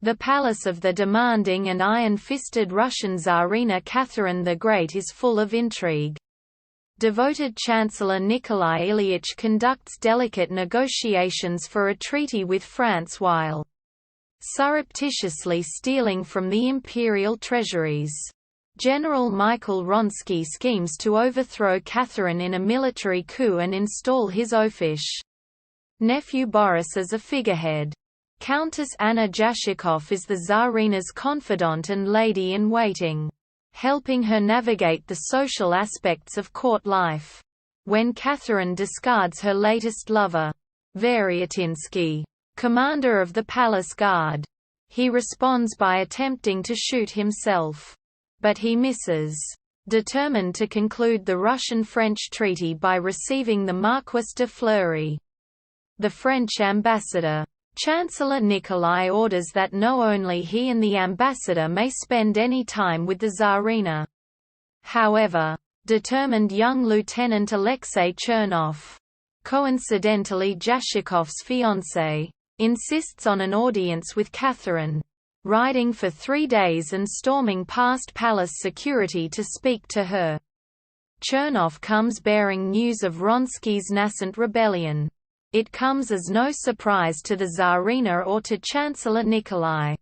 The palace of the demanding and iron-fisted Russian Tsarina Catherine the Great is full of intrigue. Devoted Chancellor Nikolai Ilyich conducts delicate negotiations for a treaty with France while surreptitiously stealing from the imperial treasuries. General Michael Wronski schemes to overthrow Catherine in a military coup and install his oafish nephew Boris as a figurehead. Countess Anna Jashikov is the Tsarina's confidant and lady-in-waiting, helping her navigate the social aspects of court life. When Catherine discards her latest lover, Variatinsky, commander of the palace guard, he responds by attempting to shoot himself. But he misses. Determined to conclude the Russian-French treaty by receiving the Marquis de Fleury, the French ambassador, Chancellor Nikolai orders that not only he and the ambassador may spend any time with the Tsarina. However, determined young Lieutenant Alexei Chernov, coincidentally Jashikov's fiancé, insists on an audience with Catherine, riding for 3 days and storming past palace security to speak to her. Chernov comes bearing news of Wronski's nascent rebellion. It comes as no surprise to the Tsarina or to Chancellor Nikolai,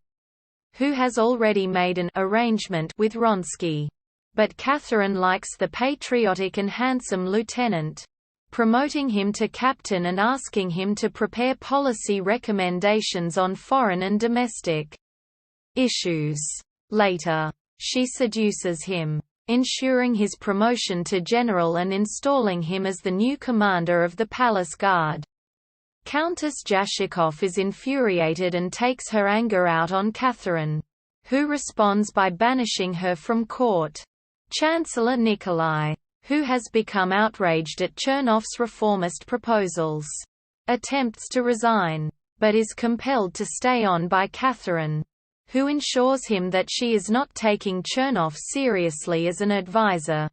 who has already made an arrangement with Wronski. But Catherine likes the patriotic and handsome lieutenant, promoting him to captain and asking him to prepare policy recommendations on foreign and domestic issues. Later, she seduces him, ensuring his promotion to general and installing him as the new commander of the palace guard. Countess Jashikov is infuriated and takes her anger out on Catherine, who responds by banishing her from court. Chancellor Nikolai, who has become outraged at Chernov's reformist proposals, attempts to resign, but is compelled to stay on by Catherine, who ensures him that she is not taking Chernov seriously as an advisor.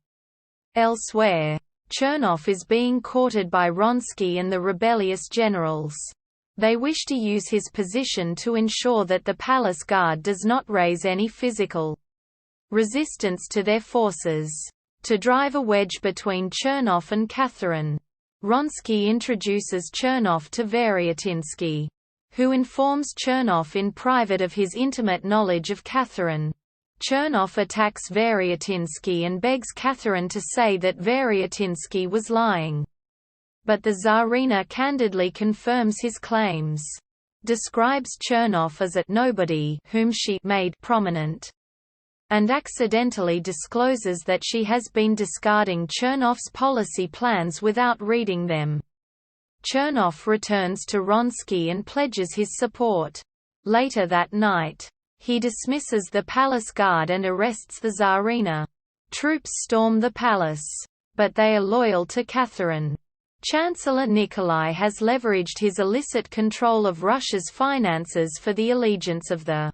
Elsewhere, Chernov is being courted by Wronski and the rebellious generals. They wish to use his position to ensure that the palace guard does not raise any physical resistance to their forces. To drive a wedge between Chernov and Catherine, Wronski introduces Chernov to Variatinsky, who informs Chernov in private of his intimate knowledge of Catherine. Chernov attacks Variatinsky and begs Catherine to say that Variatinsky was lying. But the Tsarina candidly confirms his claims, describes Chernov as a nobody whom she made prominent, and accidentally discloses that she has been discarding Chernov's policy plans without reading them. Chernov returns to Wronski and pledges his support. Later that night, he dismisses the palace guard and arrests the Tsarina. Troops storm the palace, but they are loyal to Catherine. Chancellor Nikolai has leveraged his illicit control of Russia's finances for the allegiance of the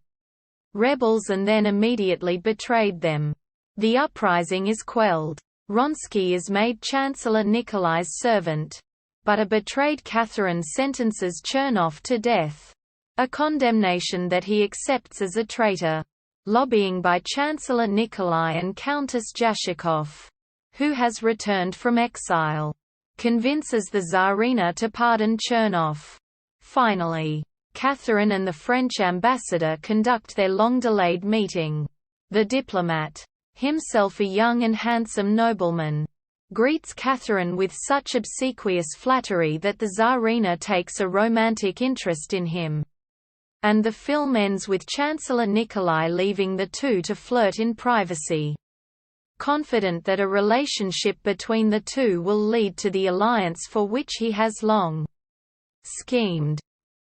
rebels and then immediately betrayed them. The uprising is quelled. Wronski is made Chancellor Nikolai's servant, but a betrayed Catherine sentences Chernov to death, a condemnation that he accepts as a traitor. Lobbying by Chancellor Nikolai and Countess Jashikov, who has returned from exile, convinces the Tsarina to pardon Chernov. Finally, Catherine and the French ambassador conduct their long-delayed meeting. The diplomat, himself a young and handsome nobleman, greets Catherine with such obsequious flattery that the Tsarina takes a romantic interest in him. And the film ends with Chancellor Nikolai leaving the two to flirt in privacy, confident that a relationship between the two will lead to the alliance for which he has long schemed.